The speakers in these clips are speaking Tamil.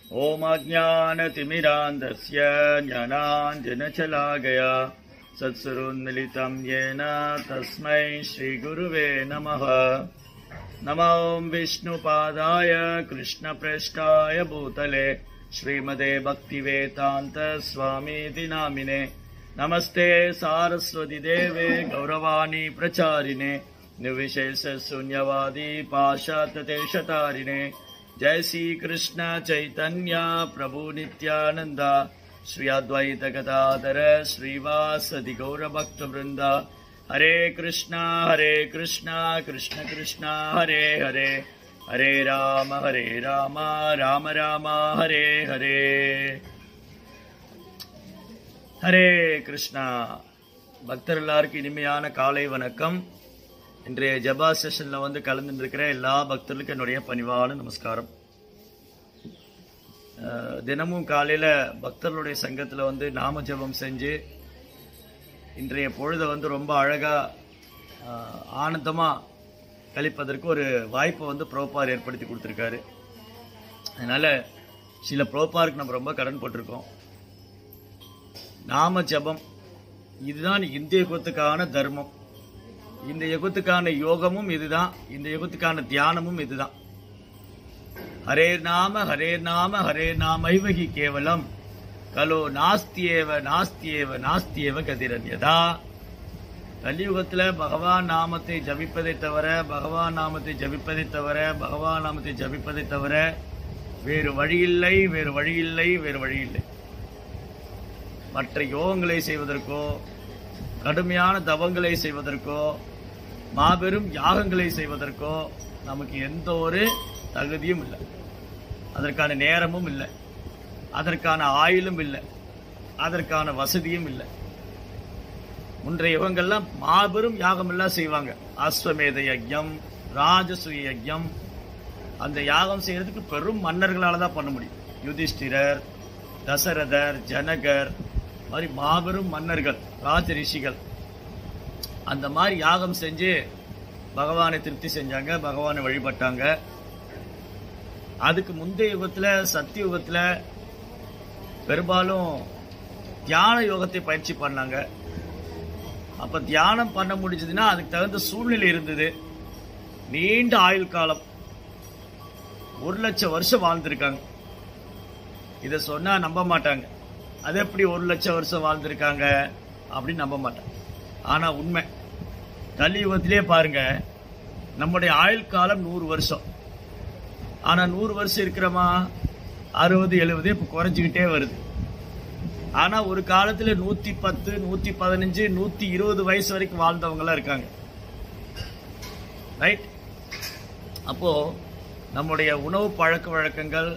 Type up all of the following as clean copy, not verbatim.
ओम अज्ञानतिमिरान्धस्य ज्ञानाञ्जनशलाकया सत्सुरोन्मिलितं येन तस्मै श्रीगुरुवे नमः। नमो विष्णुपादाय कृष्णप्रेष्ठाय भूतले श्रीमते भक्तिवेदान्त स्वामीति नामिने। नमस्ते सारस्वती देवे गौरवाणी प्रचारिणे निर्विशेष शून्यवादी पाशात्यदेशतारिणे। जय श्री कृष्ण चैतन्य प्रभु नित्यानंद श्री अद्वैत गदाधर श्रीवासदि गौरभक्त वृंद। हरे कृष्णा कृष्ण कृष्ण हरे हरे, हरे राम राम राम हरे हरे। हरे कृष्णा பக்தர் எல்லாருக்கும் இனிமையான காலை வணக்கம். இன்றைய ஜபா செஷன்ல கலந்துருக்கிற எல்லா பக்தர்களுக்கும் என்னுடைய பணிவான நமஸ்காரம். தினமும் காலையில பக்தர்களுடைய சங்கத்துல நாம ஜபம் செஞ்சு இன்றைய பொழுத ரொம்ப அழகா ஆனந்தமா கழிப்பதற்கு ஒரு வாய்ப்பை பிரபுபார் ஏற்படுத்தி கொடுத்திருக்காரு. அதனால சில பிரபுபாருக்கு நம்ம ரொம்ப கடன் போட்டிருக்கோம். நாம ஜபம் இதுதான் இந்த யுகத்துக்கான தர்மம், இந்த யுகத்துக்கான யோகமும் இதுதான், இந்த யுகத்துக்கான தியானமும் இதுதான். ஹரே நாம ஹரே நாமைவகி கேவலம் கலோ நாஸ்தியேவ கதிரன்யதா. கலியுகத்துல பகவான் நாமத்தை ஜபிப்பதை தவிர வேறு வழியில்லை. மற்ற யோகங்களை செய்வதற்கோ கடுமையான தவங்களை செய்வதற்கோ மாபெரும் யாகங்களை செய்வதற்கோ நமக்கு எந்த ஒரு தகுதியும் இல்லை, அதற்கான நேரமும் இல்லை, அதற்கான ஆயுளும் இல்லை, அதற்கான வசதியும் இல்லை. முன்றைய யுகங்கள்லாம் மாபெரும் யாகம் எல்லாம் செய்வாங்க. அஸ்வமேத யஜ்யம், ராஜசூய யஜ்யம். அந்த யாகம் செய்யறதுக்கு பெரும் மன்னர்களால தான் பண்ண முடியும். யுதிஷ்டிரர், தசரதர், ஜனகர் மாதிரி மாபெரும் மன்னர்கள், ராஜ ரிஷிகள் அந்த மாதிரி யாகம் செஞ்சு பகவானை திருப்தி செஞ்சாங்க, பகவானை வழிபட்டாங்க. அதுக்கு முந்தைய யுகத்துல சத்தியுகத்துல பெரும்பாலும் தியான யோகத்தை பயிற்சி பண்ணாங்க. அப்ப தியானம் பண்ண முடிஞ்சதுன்னா அதுக்கு தகுந்த சூழ்நிலை இருந்தது. நீண்ட ஆயுள் காலம் 1,00,000 வருஷம் வாழ்ந்திருக்காங்க. இத சொன்னா நம்ப மாட்டாங்க. அது எப்படி 1,00,000 வருஷம் வாழ்ந்திருக்காங்க அப்படின்னு நம்ப மாட்டாங்க. ஆனா உண்மை. கலியுகத்திலே பாருங்க, நம்முடைய ஆயுள் காலம் 100 வருஷம். ஆனா 100 வருஷம் இருக்கிறோமா? 60, 70 இப்ப குறைஞ்சுக்கிட்டே வருது. ஆனா ஒரு காலத்துல 110, 115, 120 வயசு வரைக்கும் வாழ்ந்தவங்க எல்லாம் இருக்காங்க. ரைட்? அப்போ நம்முடைய உணவு பழக்க வழக்கங்கள்,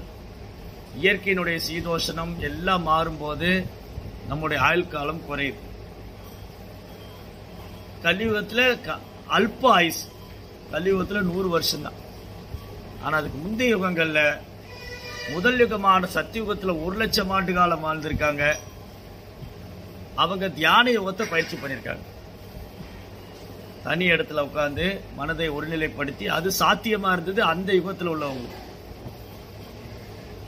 இயற்கையினுடைய சீதோஷணம் எல்லாம் மாறும்போது நம்முடைய ஆயுள் காலம் குறையுது. கலியுகத்துல அல்ப ஆயுஸ், கலியுகத்துல 100 வருஷம் தான். ஆனா அதுக்கு முந்தைய யுகங்கள்ல முதல் யுகமான சத்தியுகத்துல 1,00,000 ஆண்டு காலம் வாழ்ந்திருக்காங்க. அவங்க தியான யுகத்தை பயிற்சி பண்ணிருக்காங்க. தனி இடத்துல உட்கார்ந்து மனதை ஒருநிலைப்படுத்தி அது சாத்தியமா இருந்தது அந்த யுகத்துல உள்ளவங்க.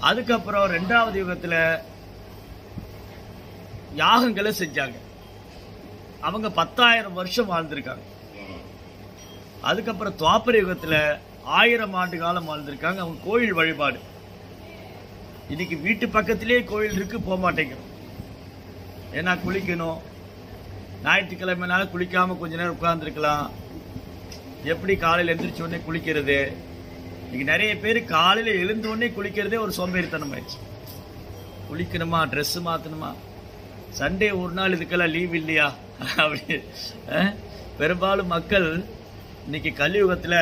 அதுக்கப்புறம் 2வது யுகத்துல யாகங்களை செஞ்சாங்க. அவங்க 10,000 வருஷம் வாழ்ந்திருக்காங்க. அதுக்கப்புறம் துவாபர யுகத்துல 1000 ஆண்டு காலம் வாழ்ந்திருக்காங்க. அவங்க கோயில் வழிபாடு. இன்னைக்கு வீட்டு பக்கத்திலேயே கோயில் இருக்கு, போக மாட்டேங்கிறோம். ஏன்னா குளிக்கணும், ஞாயிற்றுக்கிழமைனால குளிக்காம கொஞ்ச நேரம் உட்கார்ந்துருக்கலாம். எப்படி காலையில் எழுந்திரிச்ச உடனே குளிக்கிறது? இன்னைக்கு நிறைய பேர் காலையில எழுந்த உடனே குளிக்கிறதே ஒரு சோம்பேறித்தனம் ஆயிடுச்சு. குளிக்கணுமா, ட்ரெஸ் மாத்தணுமா, சண்டே ஒரு நாள் இதுக்கெல்லாம் லீவ் இல்லையா அப்படி பெரும்பாலும் மக்கள் இன்னைக்கு கலியுகத்துல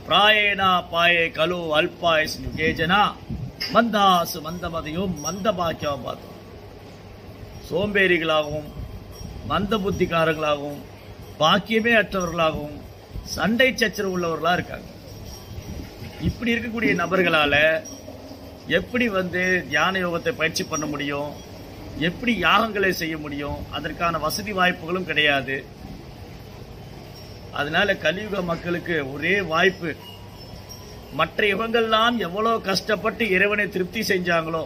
பிராயேனா பாயே கலு அல்பாயஸ் கேஜனா மந்தாசு மந்தமதையும் மந்த பாக்கியம் பார்த்தோம். சோம்பேறிகளாகவும் மந்த புத்திக்காரர்களாகவும் பாக்கியமே அற்றவர்களாகவும் சண்டை சச்சரவு உள்ளவர்களா இருக்காங்க. இப்படி இருக்கக்கூடிய நபர்களால எப்படி தியான யோகத்தை பயிற்சி பண்ண முடியும்? எப்படி யாகங்களை செய்ய முடியும்? அதற்கான வசதி வாய்ப்புகளும் கிடையாது. அதனால கலியுக மக்களுக்கு ஒரே வாய்ப்பு மற்ற யுகங்கள்லாம் எவ்வளவு கஷ்டப்பட்டு இறைவனை திருப்தி செஞ்சாங்களோ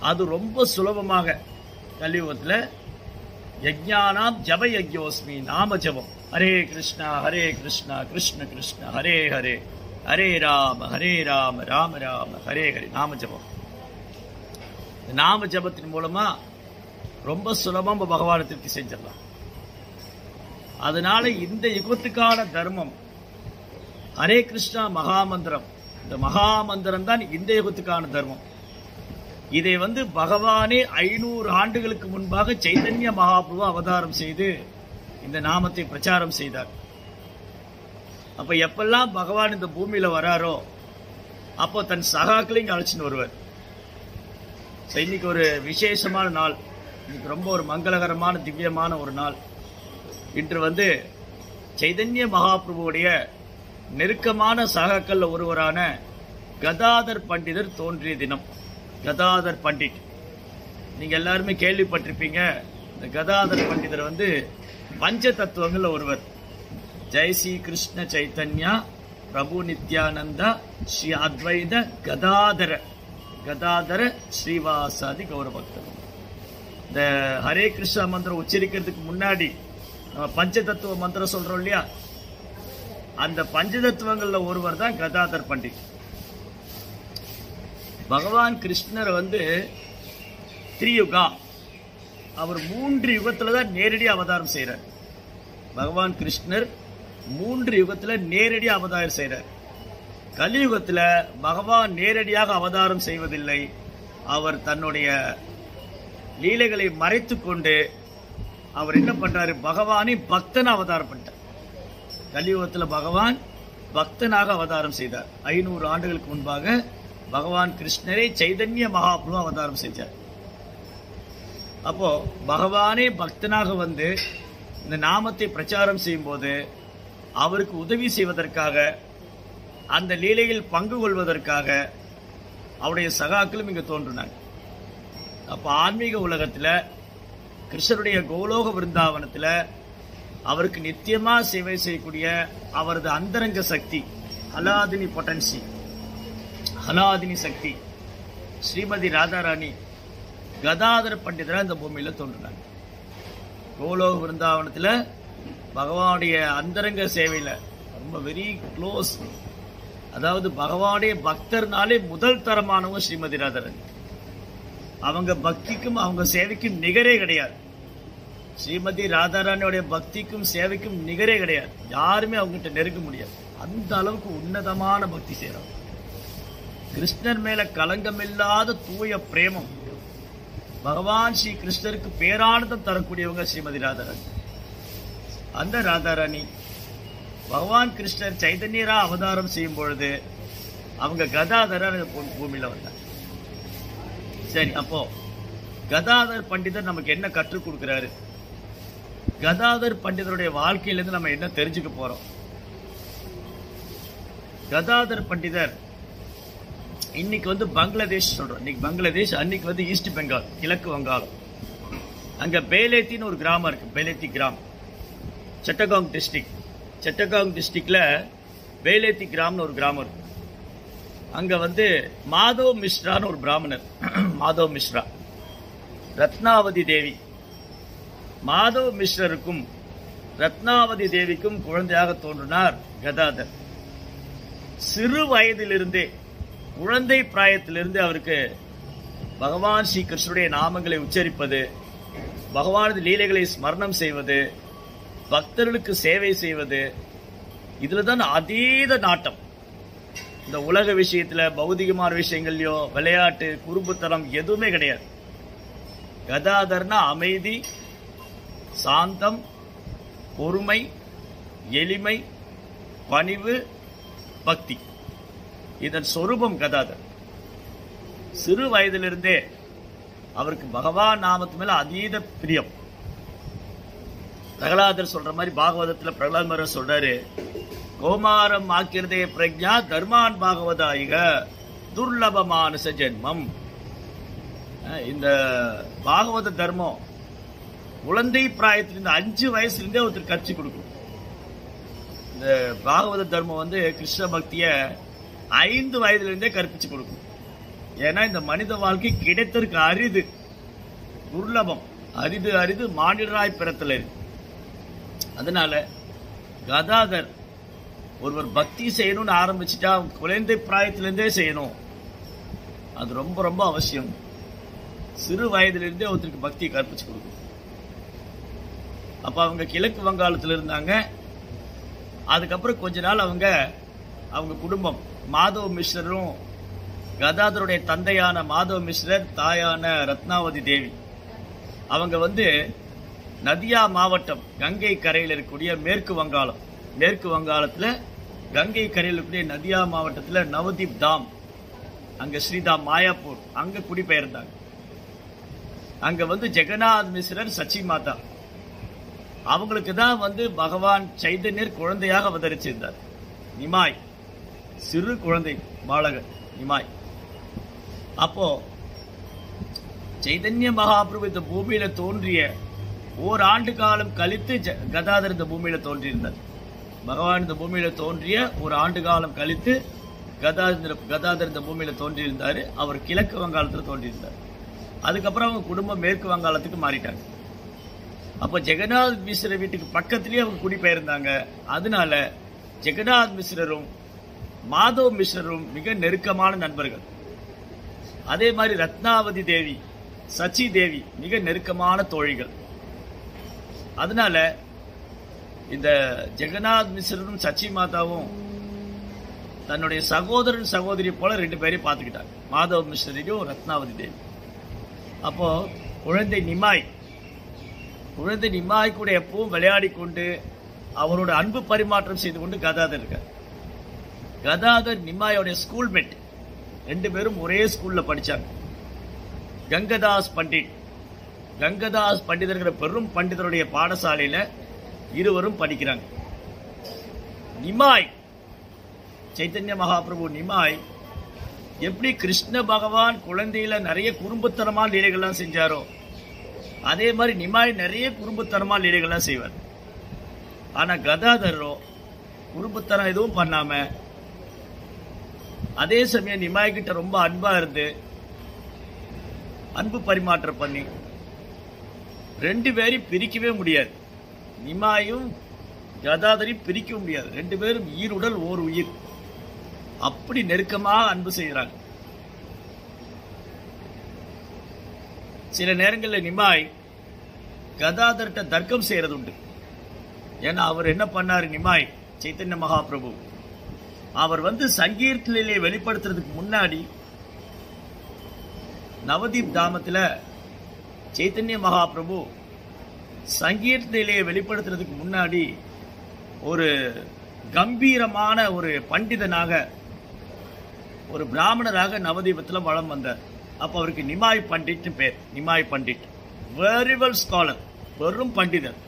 அது ரொம்ப சுலபமாக கலியுகத்தில் யஜ்ஞானாம் ஜப யஜ்யோஸ்மி நாம ஜபம். ஹரே கிருஷ்ணா கிருஷ்ண கிருஷ்ண ஹரே ஹரே ஹரே ராம ராம ராம ஹரே ஹரே நாம ஜபம். நாம ஜபத்தின் மூலமா ரொம்ப சுலபமா பகவானை திருப்தி செஞ்சிடலாம். அதனால இந்த யுகத்துக்கான தர்மம் ஹரே கிருஷ்ணா மகாமந்திரம். இந்த மகாமந்திரம் தான் இந்த யுகத்துக்கான தர்மம். இதை பகவானே 500 ஆண்டுகளுக்கு முன்பாக சைதன்ய மகாபிரபு அவதாரம் செய்து இந்த நாமத்தை பிரச்சாரம் செய்தார். அப்ப எப்பெல்லாம் பகவான் இந்த பூமியில வராரோ அப்போ தன் சகாக்களையும் அழைச்சின்னு வருவார். இன்னைக்கு ஒரு விசேஷமான நாள், இன்னைக்கு ரொம்ப ஒரு மங்களகரமான திவ்யமான ஒரு நாள். இன்று சைதன்ய மகாபிரபுவுடைய நெருக்கமான சகாக்கள் ஒருவரான கதாதர் பண்டிதர் தோன்றிய தினம். கதாதர் பண்டிட் நீங்க எல்லாருமே கேள்விப்பட்டிருப்பீங்க. இந்த கதாதர் பண்டிதர் பஞ்ச தத்துவங்கள்ல ஒருவர். ஜெய் ஸ்ரீ கிருஷ்ண சைத்தன்யா பிரபு நித்யானந்தா ஸ்ரீ அத்வைத கதாதர ஸ்ரீவாசாதி கௌரபக்தர். இந்த ஹரே கிருஷ்ணா மந்திரம் உச்சரிக்கிறதுக்கு முன்னாடி நம்ம பஞ்ச தத்துவ மந்திரம் சொல்றோம் இல்லையா, அந்த பஞ்ச தத்துவங்கள்ல ஒருவர் தான் கதாதர் பண்டிட். பகவான் கிருஷ்ணர் திரியுகா, அவர் 3 யுகத்துல தான் நேரடி அவதாரம் செய்யறார். பகவான் கிருஷ்ணர் 3 யுகத்துல நேரடி அவதாரம் செய்யறார். கலியுகத்துல பகவான் நேரடியாக அவதாரம் செய்வதில்லை. அவர் தன்னுடைய லீலைகளை மறைத்துக் கொண்டு அவர் என்ன பண்றாரு, பகவானை பக்தன் அவதாரம் பண்ணிட்டார். கலியுகத்துல பகவான் பக்தனாக அவதாரம் செய்தார். 500 ஆண்டுகளுக்கு முன்பாக பகவான் கிருஷ்ணரை சைதன்ய மகாபிரபு அவதாரம் செஞ்சார். அப்போ பகவானே பக்தனாக இந்த நாமத்தை பிரச்சாரம் செய்யும் போது அவருக்கு உதவி செய்வதற்காக, அந்த லீலையில் பங்கு கொள்வதற்காக அவருடைய சகாக்களும் இங்கு தோன்றினாங்க. அப்ப ஆன்மீக உலகத்துல கிருஷ்ணருடைய கோலோக விருந்தாவனத்துல அவருக்கு நித்தியமா சேவை செய்யக்கூடிய அவரது அந்தரங்க சக்தி, ஹலாதினி பொட்டன்சி, ஹலாதினி சக்தி ஸ்ரீமதி ராதாராணி கதாதர பண்டிதரா இந்த பூமியில தோன்றினாங்க. கோலோக விருந்தாவனத்துல பகவானுடைய அந்தரங்க சேவையில ரொம்ப வெரி க்ளோஸ், அதாவது பகவானுடைய பக்தர்னாலே முதல் தரமானவங்க ஸ்ரீமதி ராதாராணி. அவங்க பக்திக்கும் அவங்க சேவைக்கும் நிகரே கிடையாது. ஸ்ரீமதி ராதாராணியோடைய பக்திக்கும் சேவைக்கும் நிகரே கிடையாது. யாருமே அவங்ககிட்ட நெருங்க முடியாது. அந்த அளவுக்கு உன்னதமான பக்தி செய்யறாங்க. கிருஷ்ணர் மேல கலங்கமில்லாத தூய பிரேமம், பகவான் ஸ்ரீ கிருஷ்ணருக்கு பேரானந்தம் தரக்கூடியவங்க ஸ்ரீமதி ராதாராணி. அந்த ராதாராணி பகவான் கிருஷ்ணர் சைதன்யரா அவதாரம் செய்யும் பொழுது அவங்க கதாதர பூமியில வந்தாங்க. சரி, அப்போ கதாதர் பண்டிதர் நமக்கு என்ன கற்றுக் கொடுக்கிறாரு, கதாதர் பண்டிதருடைய வாழ்க்கையிலிருந்து நம்ம என்ன தெரிஞ்சுக்க போறோம். கதாதர் பண்டிதர் இன்னைக்கு பங்களாதேஷ் சொல்றோம். இன்னைக்கு பங்களாதேஷ், அன்னைக்கு ஈஸ்ட் பெங்கால், கிழக்கு வங்காளம். அங்க பேலேத்தின்னு ஒரு கிராமம் இருக்கு. பேலேத்தி கிராமம் சட்டகாங் டிஸ்ட்ரிக்ட். சட்டகாங் டிஸ்ட்ரிக்ட்ல பேலேத்தி கிராம்னு ஒரு கிராமம் இருக்கு. அங்க மாதவ் மிஸ்ரான்னு ஒரு பிராமணர், மாதவ் மிஸ்ரா, ரத்னாவதி தேவி. மாதவ் மிஸ்ரருக்கும் ரத்னாவதி தேவிக்கும் குழந்தையாக தோன்றினார் கதாதர். சிறு வயதிலிருந்தே, குழந்தை பிராயத்திலிருந்து அவருக்கு பகவான் ஸ்ரீ கிருஷ்ணருடைய நாமங்களை உச்சரிப்பது, பகவானது லீலைகளை ஸ்மரணம் செய்வது, பக்தர்களுக்கு சேவை செய்வது, இதுலதான் அதீத நாட்டம். இந்த உலக விஷயத்துல, பௌதிகமான விஷயங்கள்லயோ, விளையாட்டு, குறும்புத்தனம் எதுவுமே கிடையாது. கதாதர்னா அமைதி, சாந்தம், பொறுமை, எளிமை, பணிவு, பக்தி, இதன் சொரூபம் கதாதர். சிறு வயதிலிருந்தே அவருக்கு பகவான் நாமத்து மேல அதீத பிரியம். பிரகலாதர் சொல்ற மாதிரி பாகவதத்துல பிரகலாத் மகராஜ் சொல்றாரு, கோமாரம் ஆக்கிரதே பிரஜா தர்மான் பாகவதாயிக துர்லபமானச ஜென்மம். இந்த பாகவத தர்மம் குழந்தை பிராயத்திலிருந்து 5 வயசுலேருந்தே ஒருத்தர் கற்றுக் கொடுக்கும். இந்த பாகவத தர்மம் கிருஷ்ண பக்திய 5 வயதிலிருந்தே கற்பிச்சு கொடுக்கும். ஏன்னா இந்த மனித வாழ்க்கை கிடைத்திருக்கு அரிது, துர்லபம், அரிது அரிது மானிடராய் பிறத்தல இருக்கு. அதனால கதாதர் ஒருவர் பக்தி செய்யணும்னு ஆரம்பிச்சுட்டா குழந்தை பிராயத்திலிருந்தே செய்யணும். அது ரொம்ப ரொம்ப அவசியம். சிறு வயதிலிருந்தே ஒருத்தருக்கு பக்தியை கற்பிச்சு கொடுக்கும். அப்ப அவங்க கிழக்கு வங்காளத்தில் இருந்தாங்க. அதுக்கப்புறம் கொஞ்ச நாள் அவங்க குடும்பம் மாதவ மிஸ்ரரும் கதாதருடைய தந்தையான மாதவ மிஸ்ரர், தாயான ரத்னாவதி தேவி, அவங்க நதியா மாவட்டம், கங்கை கரையில் இருக்கக்கூடிய மேற்கு வங்காளத்துல கங்கை கரையில் இருக்கக்கூடிய நதியா மாவட்டத்தில் நவதீப் தாம், அங்க ஸ்ரீதாம் மாயாப்பூர், அங்க குடிபெயர்ந்தாங்க. அங்க ஜெகநாத் மிஸ்ரர், சச்சி மாதா, அவங்களுக்கு தான் பகவான் சைதன்யர் குழந்தையாக அவதரிச்சிருந்தார். நிமாய் சிறு குழந்தை பாலகர் நிமாய். அப்போ சைதன்ய மகாபிரபு இந்த பூமியில தோன்றிய ஓராண்டு காலம் கழித்து கதாதர் இந்த பூமியில தோன்றியிருந்தார். பகவான் இந்த பூமியில தோன்றிய ஒரு ஆண்டு காலம் கழித்து கதாதர் இந்த பூமியில தோன்றியிருந்தாரு. அவர் கிழக்கு வங்காளத்தில் தோன்றியிருந்தார். அதுக்கப்புறம் அவங்க குடும்பம் மேற்கு வங்காளத்துக்கு மாறிட்டாங்க. அப்ப ஜெகநாத் மிஸ்ர வீட்டுக்கு பக்கத்திலேயே அவங்க குடிபெயர்ந்தாங்க. அதனால ஜெகநாத் மிஸ்ரரும் மாதவ் மிஸ்ரரும் மிக நெருக்கமான நண்பர்கள். அதே மாதிரி ரத்னாவதி தேவி, சச்சி தேவி மிக நெருக்கமான தோழிகள். அதனால இந்த ஜெகநாத் மிஸ்ரரும் சச்சி மாதாவும் தன்னுடைய சகோதரன் சகோதரி போல 2 பேரையும் பார்த்துக்கிட்டாங்க, மாதவ் மிஸ்ரரையும் ரத்னாவதி தேவி. அப்போ குழந்தை நிமாய் கூட எப்பவும் விளையாடி கொண்டு அவரோட அன்பு பரிமாற்றம் செய்து கொண்டு கதாதர் இருக்கார். கதாதர் நிமாயோடைய ஸ்கூல்மேட், 2 பேரும் ஒரே ஸ்கூல்ல படிச்சாங்க. கங்கதாஸ் பண்டிதர் பெரும் பண்டிதருடைய பாடசாலையில இருவரும் படிக்கிறாங்க. நிமாய், சைத்தன்ய மகாபிரபு நிமாய் எப்படி கிருஷ்ண பகவான் குழந்தையில நிறைய குறும்புத்தனமான லீலைகள்லாம் செஞ்சாரோ, அதே மாதிரி நிமாய் நிறைய குறும்புத்தனமான லீலைகள்லாம் செய்வார். ஆனா கதாதரோ குறும்புத்தனம் எதுவும் பண்ணாம, அதே சமயம் நிமாய் கிட்ட ரொம்ப அன்பா இருந்து அன்பு பரிமாற்றம் பண்ணி 2 பேரையும் பிரிக்கவே முடியாது. நிமாயும் கதாதரையும் பிரிக்க முடியாது. 2 பேரும் ஈருடல் ஓர் உயிர், அப்படி நெருக்கமாக அன்பு செய்கிறாங்க. சில நேரங்களில் நிமாய் கதாதர்கிட்ட தர்க்கம் செய்யறது உண்டு. ஏன்னா அவர் என்ன பண்ணாரு, நிமாய் சைத்தன்ய மகாபிரபு அவர் சங்கீர்த்தனையை வெளிப்படுத்துறதுக்கு முன்னாடி நவதீப் தாமத்துல சைத்தன்ய மகாபிரபு சங்கீர்த்தனையை வெளிப்படுத்துறதுக்கு முன்னாடி ஒரு கம்பீரமான ஒரு பண்டிதனாக, ஒரு பிராமணராக நவதீபத்தில் வளம் வந்தார். அப்ப அவருக்கு நிமாய் பண்டிட் பேர். Nimai Pandit, very well scholar, வெறும் பண்டிதர்.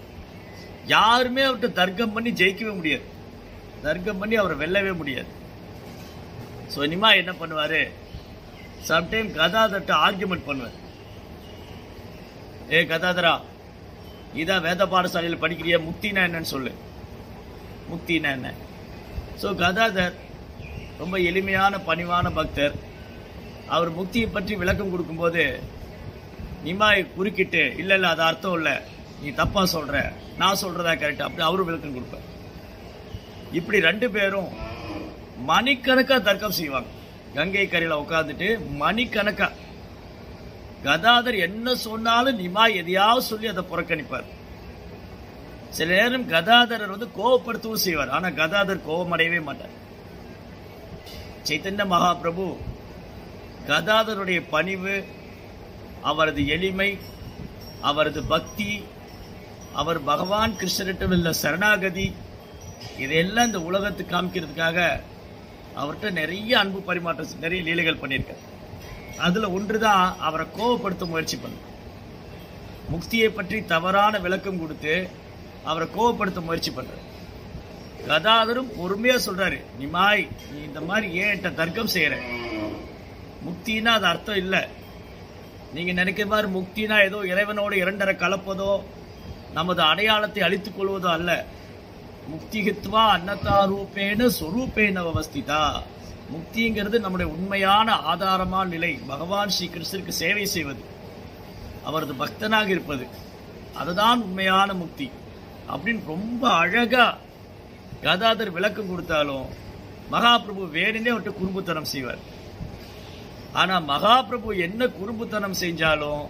யாருமே அவர்கிட்ட தர்க்கம் பண்ணி ஜெயிக்கவே முடியாது, தர்க்கம் பண்ணி அவரை வெல்லவே முடியாது. ஸோ நிமாய் என்ன பண்ணுவாரு, சம்டைம் கதாதர்கிட்ட ஆர்குமெண்ட் பண்ணுவார். ஏ கதாதரா, இதான் வேத பாடசாலையில் படிக்கிறிய, முக்தினா என்னன்னு சொல்லு, முக்தினா என்ன? ஸோ கதாதர் ரொம்ப எளிமையான பணிவான பக்தர். அவர் முக்தியை பற்றி விளக்கம் கொடுக்கும்போது நிமாய் குறுக்கிட்டு, இல்ல அது அர்த்தம் இல்லை, நீ தப்பா சொல்ற, நான் சொல்றதா கரெக்ட், அப்படி அவரும் விளக்கம் கொடுப்பார். இப்படி 2 பேரும் மணிக்கணக்கா தர்க்கம் செய்வாங்க. கங்கை கரையில உட்கார்ந்துட்டு மணிக்கணக்கா. கதாதர் என்ன சொன்னாலும் நிமாய் எதையாவது சொல்லி அதை புறக்கணிப்பார். சில நேரம் கதாதரர் கோவப்படுத்தவும் செய்வார். ஆனா கதாதர் கோபமடையவே மாட்டார். சைத்தன்ய மகாபிரபு கதாதருடைய பணிவு, அவரது எளிமை, அவரது பக்தி, அவர் பகவான் கிருஷ்ணரிடம் உள்ள சரணாகதி, இதெல்லாம் இந்த உலகத்துக்கு காமிக்கிறதுக்காக அவர்கிட்ட நிறைய அன்பு பரிமாற்றம், நிறைய லீலைகள் பண்ணியிருக்கார். அதுல ஒன்றுதான் அவரை கோபப்படுத்த முயற்சி பண்ண, முக்தியை பற்றி தவறான விளக்கம் கொடுத்து அவரை கோபப்படுத்த முயற்சி பண்றாரு. கதாதரும் பொறுமையா சொல்றாரு, நிமாய் நீ இந்த மாதிரி ஏன் தர்க்கம் செய்யற, முக்தினா அது அர்த்தம் இல்லை. நீங்க நினைக்கிற மாதிரி முக்தினா ஏதோ இறைவனோடு 2 கலப்பதோ நமது அடையாளத்தை அழித்துக் கொள்வதோ அல்ல. முக்திகித்வா அன்னதா ரூபேன ஸ்வரூபேன அவஸ்திதா. முக்திங்கிறது நம்முடைய உண்மையான ஆதாரமான நிலை. பகவான் ஸ்ரீ கிருஷ்ணருக்கு சேவை செய்வது, அவரது பக்தனாக இருப்பது, அதுதான் உண்மையான முக்தி அப்படின்னு ரொம்ப அழகா கதாதர் விளக்கம் கொடுத்தாலும் மகாபிரபு வேணுனே அவர்கிட்ட குறும்புத்தனம் செய்வார். ஆனா மகாபிரபு என்ன குறும்புத்தனம் செஞ்சாலும்,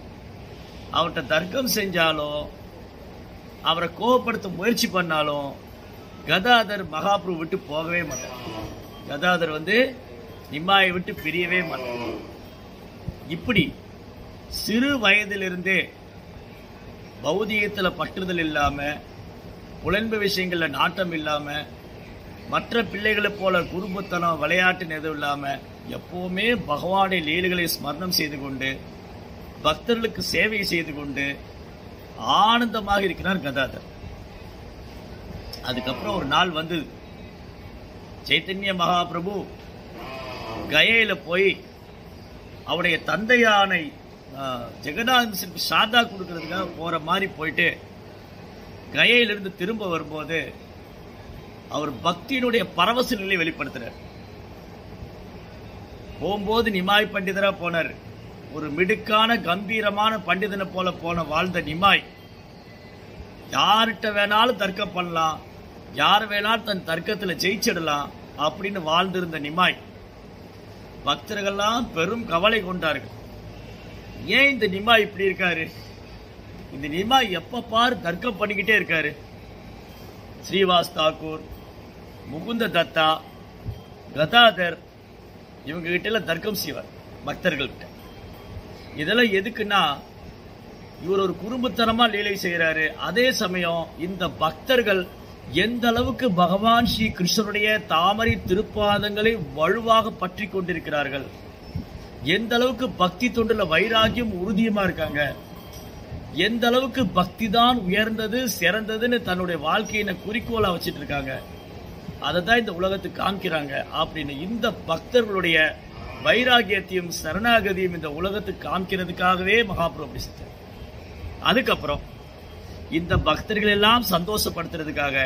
அவர்கிட்ட தர்க்கம் செஞ்சாலும், அவரை கோபப்படுத்த முயற்சி பண்ணாலும் கதாதர் மகாபிரபு விட்டு போகவே மாட்டார். கதாதர் நிம்மாயை விட்டு பிரியவே மாட்டார். இப்படி சிறு வயதிலிருந்தே பௌதிகத்துல பற்றுதல் இல்லாம, புலன்பு விஷயங்கள்ல நாட்டம் இல்லாம, மற்ற பிள்ளைகளை போல குறும்புத்தனம் விளையாட்டு எதுவும் இல்லாம எப்பவுமே பகவானுடைய லீலைகளை ஸ்மரணம் செய்து கொண்டு பக்தர்களுக்கு சேவை செய்து கொண்டு ஆனந்தமாக இருக்கிறார் கதாதர். அதுக்கப்புறம் ஒரு நாள் சைத்தன்ய மகாபிரபு கயையில போய் அவருடைய தந்தையானை ஜெகநாதனுக்கு சாதா கொடுக்கறதுக்காக போற மாதிரி போயிட்டு கயையிலிருந்து திரும்ப வரும்போது அவர் பக்தியினுடைய பரவச நிலை வெளிப்படுத்துறார். போகும்போது நிமாய் பண்டிதரா போனார். ஒரு மிடுக்கான கம்பீரமான பண்டிதனை போல வாழ்ந்த நிமாய் யார்கிட்ட வேணாலும் தர்க்கம் பண்ணலாம், யார் வேணாலும் தன் தர்க்கத்தில் ஜெயிச்சிடலாம் அப்படின்னு வாழ்ந்திருந்த நிமாய் பக்தர்கள்லாம் பெரும் கவலை கொண்டார்கள். ஏன் இந்த நிமாய் இப்படி இருக்காரு? இந்த நிமாய் எப்ப பாரு தர்க்கம் பண்ணிக்கிட்டே இருக்காரு. ஸ்ரீவாஸ் தாக்கூர், முகுந்த தத்தா, கதாதர் இவங்க கிட்ட எல்லாம் தர்க்கம் செய்வார் பக்தர்கள்கிட்ட. இதெல்லாம் எதுக்குன்னா, இவர் ஒரு குறும்புத்தனமா லீலை செய்யறாரு. அதே சமயம் இந்த பக்தர்கள் எந்த அளவுக்கு பகவான் ஸ்ரீ கிருஷ்ணனுடைய தாமரை திருப்பாதங்களை வலுவாக பற்றி கொண்டிருக்கிறார்கள், எந்த அளவுக்கு பக்தி தொண்டுல வைராகியம் உறுதியமா இருக்காங்க, எந்த அளவுக்கு பக்தி தான் உயர்ந்தது சிறந்ததுன்னு தன்னுடைய வாழ்க்கையின குறிக்கோளா வச்சிட்டு இருக்காங்க, அதை தான் இந்த உலகத்துக்கு காமிக்கிறாங்க அப்படின்னு இந்த பக்தர்களுடைய வைராகியத்தையும் சரணாகதியும் இந்த உலகத்துக்கு காமிக்கிறதுக்காகவே மகாபிரபு அப்படி செஞ்சார். அதுக்கப்புறம் இந்த பக்தர்கள் எல்லாம் சந்தோஷப்படுத்துறதுக்காக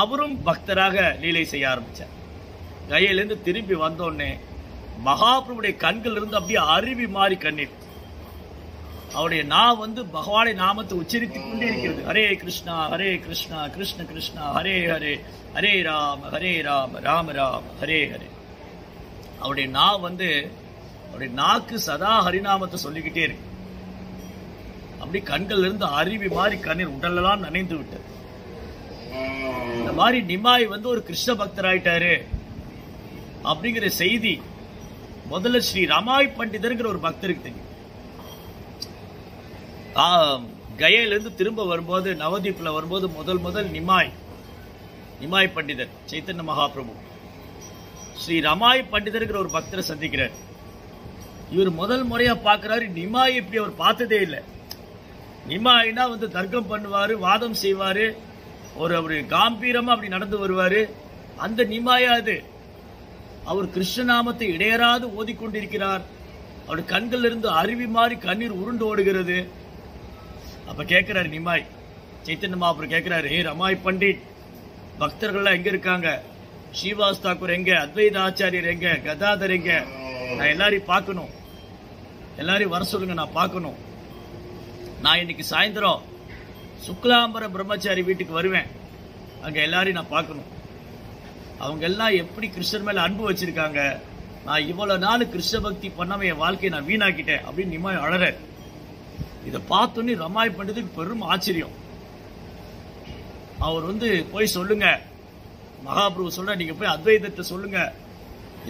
அவரும் பக்தராக லீலை செய்ய ஆரம்பிச்சார். கையிலிருந்து திரும்பி வந்தோடனே மகாபிரபுடைய கண்கள் இருந்து அப்படியே அருவி மாறி கண்ணீர். அவருடைய நான் பகவானை நாமத்தை உச்சரித்துக் கொண்டே இருக்கிறது. ஹரே கிருஷ்ணா கிருஷ்ண கிருஷ்ணா ஹரே ஹரே, ஹரே ராம ராம ராம ஹரே ஹரே. அவருடைய நான் அவருடைய நாக்கு சதா ஹரிநாமத்தை சொல்லிக்கிட்டே இருக்கு. அப்படி கண்கள் இருந்து அருவி மாறி கண்ணீர் உடலெல்லாம் நனைந்து விட்டது. இந்த மாதிரி நிமாய் ஒரு கிருஷ்ண பக்தர் ஆயிட்டாரு அப்படிங்கிற செய்தி முதல்ல ஸ்ரீ ரமாய் பண்டிதர்ங்கிற ஒரு பக்தருக்கு தெரியும். கயையிலிருந்து திரும்ப வரும்போது, நவதீப்ல வரும்போது முதல் நிமாய் பண்டிதர் சைத்தன்ய மகாபிரபு ஸ்ரீ ரமாய் பண்டிதர்ங்கிற ஒரு பக்தரை சந்திக்கிறார். இவர் முதல் முறையா பார்க்கிறாரு. நிமாய் இப்படி அவர் பார்த்ததே இல்லை. நிமாய்னா தர்க்கம் பண்ணுவாரு, வாதம் செய்வாரு, அவரு காம்பீரமா அப்படி நடந்து வருவாரு. அந்த நிமாயா அது. அவர் கிருஷ்ணநாமத்தை இடையராது ஓதிக்கொண்டிருக்கிறார். அவருடைய கண்கள் இருந்து அருவி மாறி கண்ணீர் உருண்டு ஓடுகிறது. அப்ப கேட்கிறாரு நிமாய், சைத்தன்ய மகாபிரபு கேட்கிறாரு, ஹே ரமாய் பண்டிட், பக்தர்கள்லாம் எங்க இருக்காங்க? ஸ்ரீவாஸ் தாக்கூர் எங்க? அத்வைத ஆச்சாரியர் எங்க? கதாதர் எங்க? நான் எல்லாரையும் பார்க்கணும், எல்லாரையும் வர சொல்லுங்க, நான் பார்க்கணும். நான் இன்னைக்கு சாயந்தரம் சுக்லாம்பர பிரம்மச்சாரி வீட்டுக்கு வருவேன், அங்க எல்லாரையும் நான் பார்க்கணும். அவங்க எல்லாம் எப்படி கிருஷ்ணர் மேல அன்பு வச்சிருக்காங்க, நான் இவ்வளவு நாள் கிருஷ்ண பக்தி பண்ணாம என் வாழ்க்கையை நான் வீணாக்கிட்டேன் அப்படின்னு நிமாய் அழற. இதை பார்த்தோன்னே ரமாய் பண்டிதருக்கு பெரும் ஆச்சரியம். அவர் போய் சொல்லுங்க, மகாபிரபு சொல்ற, நீங்க போய் அத்வைதத்தை சொல்லுங்க,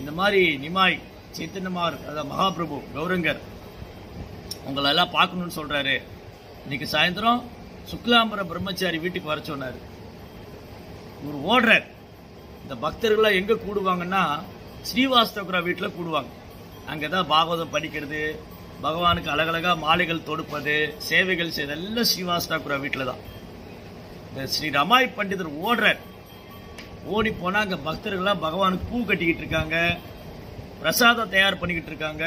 இந்த மாதிரி நிமாய் சைத்தன்யமார் அதாவது மகாபிரபு கௌரங்கர் உங்களை எல்லாம் பார்க்கணும்னு சொல்றாரு. இன்னைக்கு சாயந்தரம் சுக்லாம்பர பிரம்மச்சாரி வீட்டுக்கு வர சொன்னாரு. இவர் ஓடுறார். இந்த பக்தர்கள் எங்க கூடுவாங்கன்னா ஸ்ரீவாஸ்தவரா வீட்டுல கூடுவாங்க. அங்கதான் பாகவதம் படிக்கிறது, பகவானுக்கு அழகழகா மாலைகள் தொடுப்பது, சேவைகள் செய்தெல்லாம் ஸ்ரீவாஸ்தவரா வீட்டுல தான். இந்த ஸ்ரீ ரமாய் பண்டிதர் ஓடுறார். ஓடி போனா அங்க பக்தர்கள்லாம் பகவானுக்கு பூ கட்டிக்கிட்டு இருக்காங்க, பிரசாதம் தயார் பண்ணிக்கிட்டு இருக்காங்க,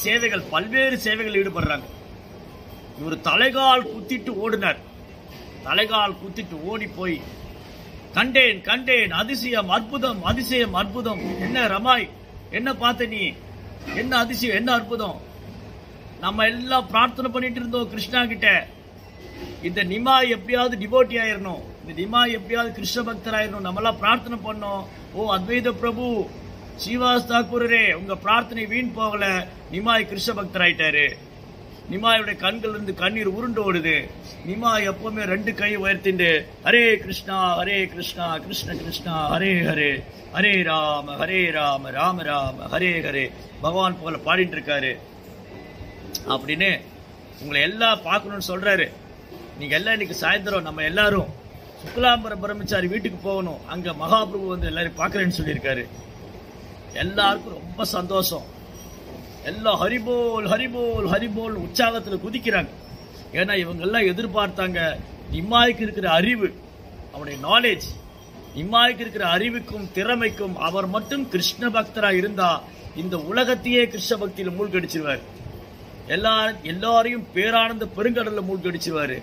சேவைகள் பல்வேறு சேவைகள் ஈடுபடுறாங்க. இவர் தலைகால் குத்திட்டு ஓடினார். தலைகால் குத்திட்டு ஓடி போய் கண்டேன் அதிசயம் அற்புதம், அதிசயம் அற்புதம், என்ன ரமாய் என்ன பார்த்த நீ? என்ன அதிசயம், என்ன அற்புதம்? நம்ம எல்லாம் பிரார்த்தனை பண்ணிட்டு இருந்தோம் கிருஷ்ணா கிட்ட, இந்த நிமாய் எப்படியாவது டிவோட்டி ஆயிரணும், இந்த நிமாய் எப்படியாவது கிருஷ்ண பக்தர் ஆயிரணும், நம்ம எல்லாம் பிரார்த்தனை பண்ணோம். ஓ அத்வைத பிரபு ஸ்ரீவாஸ் தாக்கூரரே, உங்க பிரார்த்தனை வீண் போகல, நிமாய் கிருஷ்ண பக்தர் ஆயிட்டாரு. நிமாயோட கண்கள் இருந்து கண்ணீர் உருண்டு ஓடுது. நிமாய் எப்பவுமே 2 கை உயர்த்திண்டு ஹரே கிருஷ்ணா கிருஷ்ண கிருஷ்ணா ஹரே ஹரே, ஹரே ராம ராம ராம ஹரே ஹரே பகவான் போல பாடிட்டு இருக்காரு. அப்படின்னு உங்களை எல்லாம் பார்க்கணும்னு சொல்றாரு. நீங்க எல்லாம் இன்னைக்கு சாயந்தரம் நம்ம எல்லாரும் சுக்லாம்பர பிரம்மச்சாரி வீட்டுக்கு போகணும். அங்க மகாபிரபு வந்து எல்லாரும் பார்க்கறேன்னு சொல்லியிருக்காரு. எல்லாருக்கும் ரொம்ப சந்தோஷம். எல்லாம் ஹரிபோல் ஹரிபோல் ஹரிபோல் உற்சாகத்துல குதிக்கிறாங்க. ஏன்னா இவங்க எல்லாம் எதிர்பார்த்தாங்க நிமாய்க்கு இருக்கிற அறிவு, அவனுடைய நாலேஜ், நிமாய்க்கு இருக்கிற அறிவுக்கும் திறமைக்கும் அவர் மட்டும் கிருஷ்ண பக்தரா இருந்தா இந்த உலகத்தையே கிருஷ்ண பக்தியில மூழ்கடிச்சிருவார். எல்லாரையும் பேரானந்த பெருங்கடல்ல மூழ்கடிச்சிருவாரு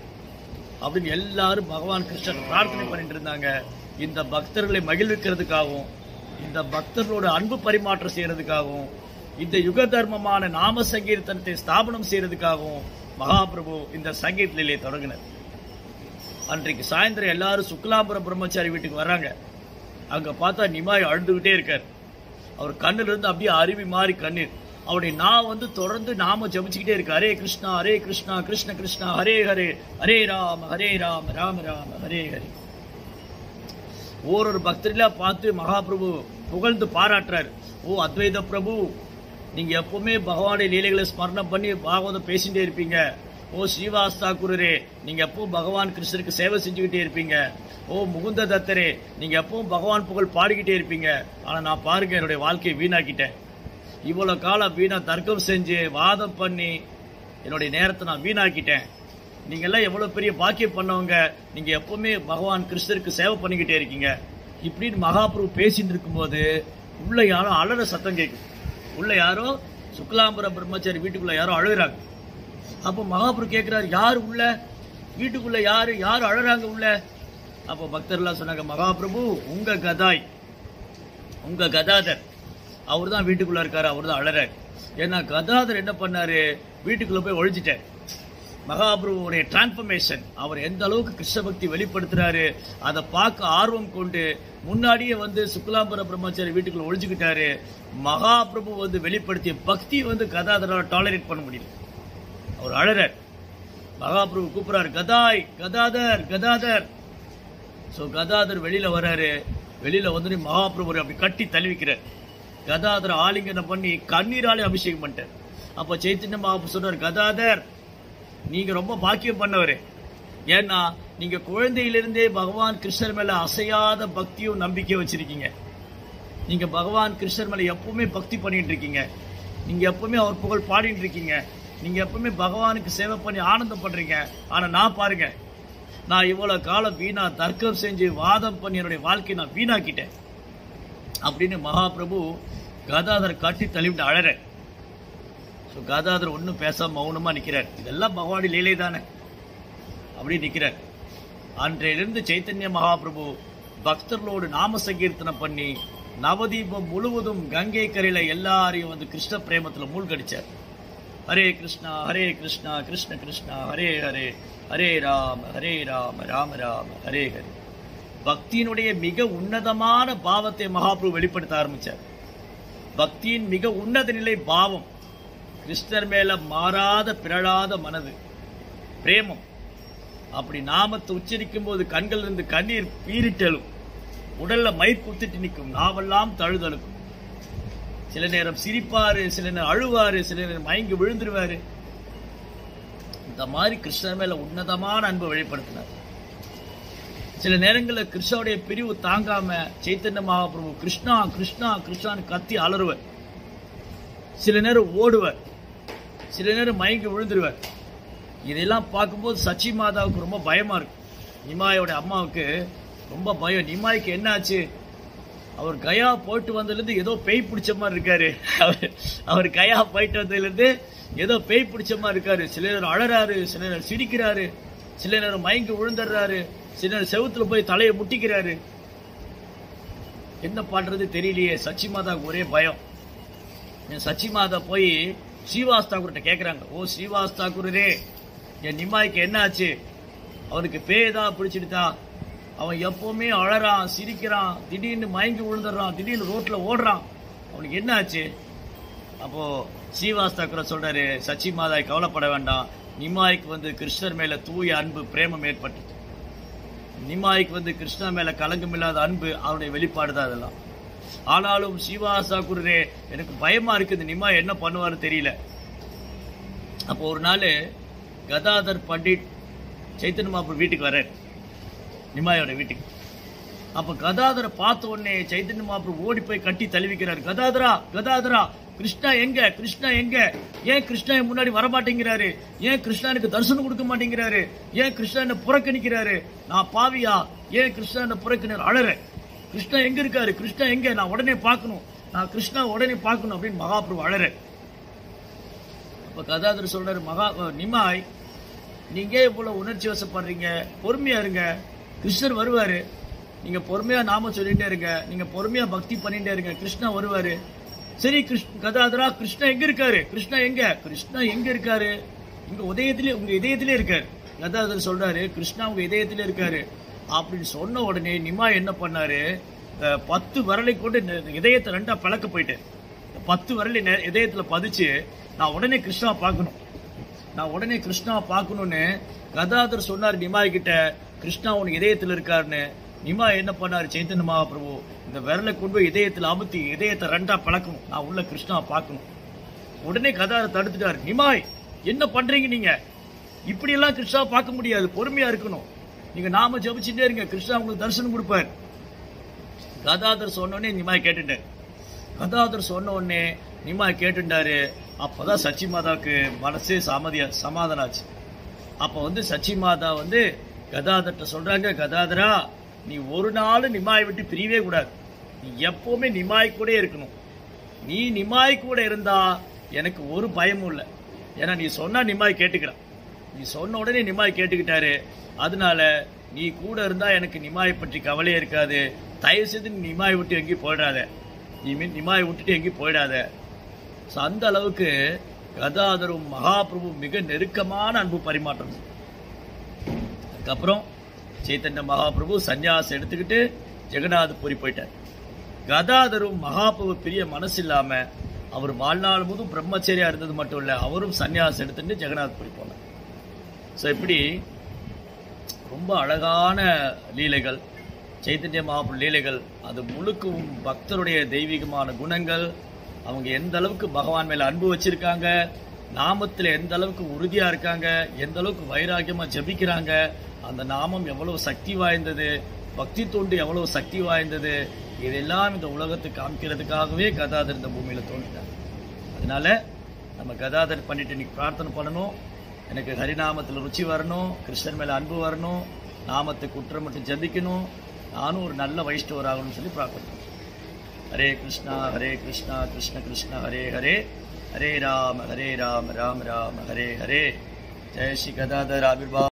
அப்படின்னு எல்லாரும் பகவான் கிருஷ்ணன் பிரார்த்தனை பண்ணிட்டு இருந்தாங்க. இந்த பக்தர்களை மகிழ்விக்கிறதுக்காகவும், இந்த பக்தர்களோட அன்பு பரிமாற்றம் செய்யறதுக்காகவும், இந்த யுக தர்மமான நாம சங்கீர்த்தனத்தை ஸ்தாபனம் செய்யறதுக்காகவும் மகாபிரபு இந்த சங்கீத லீலையை தொடங்கினார். அன்றைக்கு சாயந்தரம் எல்லாரும் சுக்லாம்பர பிரம்மச்சாரி வீட்டுக்கு வர்றாங்க. அங்க பார்த்தா நிமாய் அழுதுகிட்டே இருக்கார். அவர் கண்ணுல இருந்து அப்படியே அருவி மாறி கண்ணீர். அவருடைய நான் வந்து தொடர்ந்து நாம ஜபிச்சுக்கிட்டே இருக்கு. ஹரே கிருஷ்ணா கிருஷ்ண கிருஷ்ணா ஹரே ஹரே, ஹரே ராம ராம ராம ஹரே ஹரே. ஒரு பக்தர்களா பார்த்து மகாபிரபு புகழ்ந்து பாராட்டுறாரு. ஓ அத்வைத பிரபு, நீங்க எப்பவுமே பகவானுடைய லீலைகளை ஸ்மரணம் பண்ணி பாகவதம் பேசிட்டே இருப்பீங்க. ஓ ஸ்ரீவாஸ் தாக்கூரரே, நீங்க எப்பவும் பகவான் கிருஷ்ணருக்கு சேவை செஞ்சுக்கிட்டே இருப்பீங்க. ஓ முகுந்த தத்தரே, நீங்க எப்பவும் பகவான் புகழ் பாடிக்கிட்டே இருப்பீங்க. ஆனா நான் பாருங்க என்னுடைய வாழ்க்கையை வீணாக்கிட்டேன். இவ்வளவு காலம் வீணா தர்க்கம் செஞ்சு வாதம் பண்ணி என்னுடைய நேரத்தை நான் வீணாக்கிட்டேன். நீங்க எல்லாம் எவ்வளவு பெரிய பாக்கியம் பண்ணவங்க, நீங்க எப்பவுமே பகவான் கிருஷ்ணருக்கு சேவை பண்ணிக்கிட்டே இருக்கீங்க. இப்படின்னு மகாபிரபு பேசிட்டு இருக்கும்போது உள்ள யாரோ அலற சத்தம் கேட்கும். உள்ள யாரோ சுக்லாம்பர பிரம்மச்சாரி வீட்டுக்குள்ள யாரோ அழுகிறாங்க. அப்போ மகாபிரபு கேட்கிறாரு, யாரு உள்ள? வீட்டுக்குள்ள யாரு யாரு அழறாங்க உள்ள? அப்போ பக்தர்லாம் சொன்னாங்க, மகாபிரபு உங்க கதாய், உங்க கதாதர் அவர் தான் வீட்டுக்குள்ள இருக்காரு, அவர் தான் அழறாரு. ஏன்னா கதாதர் என்ன பண்ணாரு, வீட்டுக்குள்ள போய் ஒழிச்சிட்டார். மகாபிரபுடைய டிரான்ஸ்பர்மேஷன், அவர் எந்த அளவுக்கு கிருஷ்ண பக்தி வெளிப்படுத்துறாரு அதை பார்க்க ஆர்வம் கொண்டு முன்னாடியே வந்து சுக்லாம்பர பிரம்மச்சாரி வீட்டுக்குள்ள ஒழிச்சுக்கிட்டாரு. மகாபிரபு வந்து வெளிப்படுத்திய பக்தி வந்து கதாதரால் டாலரேட் பண்ண முடியல. அவர் அழறார். மகாபிரபு கூப்பிடுறாரு, கதாய் கதாதர் கதாதர். சோ கதாதர் வெளியில வர்றாரு. வெளியில வந்து மகாபிரபு அப்படி கட்டி தழுவிக்கிறார். கதாதர் ஆலிங்கனம் பண்ணி கண்ணீராலே அபிஷேகம் பண்ணிட்டார். அப்ப சைத்தன்ய மகாபிரபு சொல்றாரு, கதாதர் நீங்க ரொம்ப பாக்கியம் பண்ணவரு. ஏன்னா நீங்க குழந்தையிலிருந்தே பகவான் கிருஷ்ணர் மேல அசையாத பக்தியும் நம்பிக்கையும் வச்சிருக்கீங்க. நீங்க பகவான் கிருஷ்ணர் மேல எப்பவுமே பக்தி பண்ணிட்டு இருக்கீங்க. நீங்க எப்பவுமே அவர் புகழ் பாடிட்டு இருக்கீங்க. நீங்க எப்பவுமே பகவானுக்கு சேவை பண்ணி ஆனந்தம் பண்றீங்க. ஆனா நான் பாருங்க, நான் இவ்வளவு காலம் வீணா தர்க்கம் செஞ்சு வாதம் பண்ணி என்னுடைய வாழ்க்கையை நான் வீணாக்கிட்டேன் அப்படின்னு மகாபிரபு கதாதர் காட்டி தள்ளிவிட்டு அழற. கதாதர் ஒன்னும் பேசாம மௌனமா நிக்கிறார். இதெல்லாம் பகவானுடைய லீலை தானே அப்படி நிக்கிறார். அன்றையிலிருந்து சைத்தன்ய மகாபிரபு பக்தர்களோடு நாம சங்கீர்த்தனம் பண்ணி நவதீபம் முழுவதும் கங்கை கரையில எல்லாரையும் வந்து கிருஷ்ண பிரேமத்துல மூழ்கடிச்சார். ஹரே கிருஷ்ணா கிருஷ்ண கிருஷ்ணா ஹரே ஹரே, ஹரே ராம ராம ராம ஹரே ஹரே. பக்தியினுடைய மிக உன்னதமான பாவத்தை மகாபிரபு வெளிப்படுத்த ஆரம்பிச்சார். பக்தியின் மிக உன்னத நிலை பாவம், கிருஷ்ணர் மேல மாறாத பிறழாத மனது, பிரேமம். அப்படி நாமத்தை உச்சரிக்கும் போது கண்கள் இருந்து கண்ணீர் பீரிட்டலும், உடல்ல மயிர் குத்திட்டு நிற்கும், நாவெல்லாம் தழுதழுக்கும். சில நேரம் சிரிப்பாரு, சில நேரம் அழுவாரு, சில நேரம் மயங்கி விழுந்துருவாரு. இந்த மாதிரி கிருஷ்ணர் மேல உன்னதமான அன்பை வெளிப்படுத்தினார். சில நேரங்களில் கிருஷ்ணனுடைய பிரிவு தாங்காம சைத்தன்ய மகாபிரபு கிருஷ்ணா கிருஷ்ணா கிருஷ்ணான்னு கத்தி அலறுவர். சில நேரம் ஓடுவர், சில நேரம் மயங்கி விழுந்துருவார். இதெல்லாம் பார்க்கும்போது சச்சி மாதாவுக்கு ரொம்ப பயமா இருக்கு. நிமாயோட அம்மாவுக்கு ரொம்ப பயம். நிமாய்க்கு என்ன ஆச்சு? அவர் கயா போயிட்டு வந்ததுலேருந்து ஏதோ பேய் பிடிச்ச மாதிரி இருக்காரு. அவர் கயா போயிட்டு வந்ததுலேருந்து ஏதோ பேய் பிடிச்ச மாதிரி இருக்காரு. சில நேரம் அழறாரு, சில நேரம் சிரிக்கிறாரு, சில நேரம் மயங்கி விழுந்துடுறாரு, சில நேரம் செவுத்துல போய் தலையை முட்டிக்கிறாரு. என்ன பண்றது தெரியலையே. சச்சி மாதாவுக்கு ஒரே பயம். சச்சி மாதா போய் ஸ்ரீவாஸ் தாக்கூர்கிட்ட கேட்குறாங்க, ஓ ஸ்ரீவாஸ் தாக்கூரே, என் நிமாய்க்கு என்ன ஆச்சு? அவனுக்கு பேய்தா பிடிச்சிடுதா? அவன் எப்பவுமே அழறான், சிரிக்கிறான், திடீர்னு மயங்கி விழுந்துடுறான், திடீர்னு ரோட்ல ஓடுறான், அவனுக்கு என்ன ஆச்சு? அப்போ ஸ்ரீவாஸ் தாக்கூர் சொல்றாரு, சச்சி மாதாய் கவலைப்பட வேண்டாம், நிமாய்க்கு கிருஷ்ணர் மேல தூய அன்பு பிரேமம் ஏற்பட்டு, நிமாய்க்கு கிருஷ்ணர் மேல கலங்கம் இல்லாத அன்பு அவனுடைய வெளிப்பாடு தான் அதெல்லாம். ஆனாலும் ஸ்ரீவாஸ் தாக்கூரே, எனக்கு பயமா இருக்குது, நிமாய் என்ன பண்ணுவாரு தெரியல. அப்போ ஒரு நாள் கதாதர் பண்டிட் சைத்தன்ய மகாபிரபு வீட்டுக்கு வர, நிமாயோட வீட்டுக்கு. அப்ப கதாதரை பார்த்த உடனே சைத்தன்ய மகாபிரபு ஓடி போய் கட்டி தழுவிக்கிறார். கதாதரா, கதாதரா, கிருஷ்ணா எங்க, கிருஷ்ணா எங்க? ஏன் கிருஷ்ணா முன்னாடி வரமாட்டேங்கிறாரு? ஏன் கிருஷ்ணா எனக்கு தரிசனம் கொடுக்க மாட்டேங்கிறாரு? ஏன் கிருஷ்ணா என்ன புறக்கணிக்கிறாரு? நான் பாவியா? ஏன் கிருஷ்ணா என்ன புறக்கணிக்கிறார்? அழற, கிருஷ்ணா எங்க இருக்காரு? கிருஷ்ணா எங்க? நான் உடனே பார்க்கணும், நான் கிருஷ்ணா உடனே பார்க்கணும் அப்படின்னு மகாபிரபு அழற. அப்ப கதாதர் சொல்றாரு, நிமாய், நீங்க இவ்வளவு உணர்ச்சி வசப்படுறீங்க, பொறுமையா இருங்க, கிருஷ்ணர் வருவாரு, நீங்க பொறுமையா நாம சொல்லிட்டே இருங்க, நீங்க பொறுமையா பக்தி பண்ணிட்டே இருங்க, கிருஷ்ணா வருவாரு. சரி கதாதரா, கிருஷ்ணா எங்க இருக்காரு? கிருஷ்ணா எங்க? கிருஷ்ணா எங்க இருக்காரு? இங்க உதயத்திலே, உங்க இதயத்திலே இருக்காரு. கதாதர் சொல்றாரு, கிருஷ்ணா உங்க இதயத்திலே இருக்காரு அப்படின்னு சொன்ன உடனே நிமாய் என்ன பண்ணாரு, 10 விரலை கொண்டு இதயத்தை 2ஆ பழக்க போயிட்டு 10 விரலை இதயத்துல பதிச்சு, நான் உடனே கிருஷ்ணா பார்க்கணும், நான் உடனே கிருஷ்ணா பார்க்கணும்னு கதாதர் சொன்னார் நிமாய் கிட்ட, கிருஷ்ணா உனக்கு இதயத்தில் இருக்காருன்னு. நிமாய் என்ன பண்ணாரு, சைத்தன்ய மகாபிரபு இந்த விரலை கொண்டு போய் இதயத்தில் அமுத்தி இதயத்தை 2ஆ பழக்கணும், நான் உள்ள கிருஷ்ணா பார்க்கணும். உடனே கதாதர் தடுத்துட்டாரு, நிமாய் என்ன பண்றீங்க நீங்க? இப்படி எல்லாம் கிருஷ்ணா பார்க்க முடியாது, பொறுமையா இருக்கணும், நீங்க நாம ஜபிச்சுட்டே இருங்க, கிருஷ்ணா உங்களுக்கு தரிசனம் கொடுப்பார். கதாதர் சொன்ன உடனே நிமாய் கேட்டுட்டாரு. கதாதர் சொன்ன உடனே நிமாய் கேட்டுட்டாரு. அப்பதான் சச்சி மாதாவுக்கு மனசே சமாதானம் ஆச்சு. அப்ப சச்சி மாதா கதாதர்ட்ட சொல்றாங்க, கதாதரா, நீ ஒரு நாள் நிமாய் விட்டு பிரியவே கூடாது, நீ எப்பவுமே நிமாய் கூட இருக்கணும், நீ நிமாய் கூட இருந்தா எனக்கு ஒரு பயமும் இல்லை, ஏன்னா நீ சொன்னா நிமாய் கேட்டுக்கிறான், நீ சொன்ன உடனே நிமாய் கேட்டுக்கிட்டாரு, அதனால நீ கூட இருந்தா எனக்கு நிமாயை பற்றி கவலையே இருக்காது, தயவு செய்து நீ நிமாய் விட்டு எங்கேயும் போயிடாத, நீ நிமாய் விட்டுட்டு எங்கேயும் போயிடாத. அந்த அளவுக்கு கதாதரும் மகாபிரபு மிக நெருக்கமான அன்பு பரிமாற்றம். அதுக்கப்புறம் சைத்தன்ய மகாபிரபு சன்னியாசம் எடுத்துக்கிட்டு ஜெகநாதபுரி போயிட்டார். கதாதரும் மகாபிரபு பிரிய மனசு இல்லாம அவர் வாழ்நாள் முழுவதும் பிரம்மச்சரியா இருந்தது மட்டும் இல்ல, அவரும் சன்னியாசம் எடுத்துட்டு ஜெகநாதபுரி போனார். ஸோ இப்படி ரொம்ப அழகான லீலைகள், சைத்தன்ய மகாபிரபு லீலைகள், அது முழுக்கவும் பக்தருடைய தெய்வீகமான குணங்கள், அவங்க எந்த அளவுக்கு பகவான் மேல அன்பு வச்சிருக்காங்க, நாமத்துல எந்த அளவுக்கு உறுதியா இருக்காங்க, எந்த அளவுக்கு வைராக்கியமா ஜபிக்கிறாங்க, அந்த நாமம் எவ்வளவு சக்தி வாய்ந்தது, பக்தி தொண்டு எவ்வளவு சக்தி வாய்ந்தது, இதெல்லாம் இந்த உலகத்துக்கு காமிக்கிறதுக்காகவே கதாதர் இந்த பூமியில தோன்றினார். அதனால நம்ம கதாதர் பண்ணிட்டு இன்னைக்கு பிரார்த்தனை பண்ணணும், எனக்கு ஹரிநாமத்தில் ருச்சி வரணும், கிருஷ்ணன் மேல அன்பு வரணும், நாமத்தை குற்றம் மட்டும் ஜபிக்கணும், நானும் ஒரு நல்ல வைஷ்ணவர் ஆகணும்னு சொல்லி பிரார்த்தனை. ஹரே கிருஷ்ணா கிருஷ்ண கிருஷ்ண ஹரே ஹரே, ஹரே ராம ராம ராம ஹரே ஹரே. ஜெய் ஸ்ரீ கதாதர் ஆவிர்பாவ.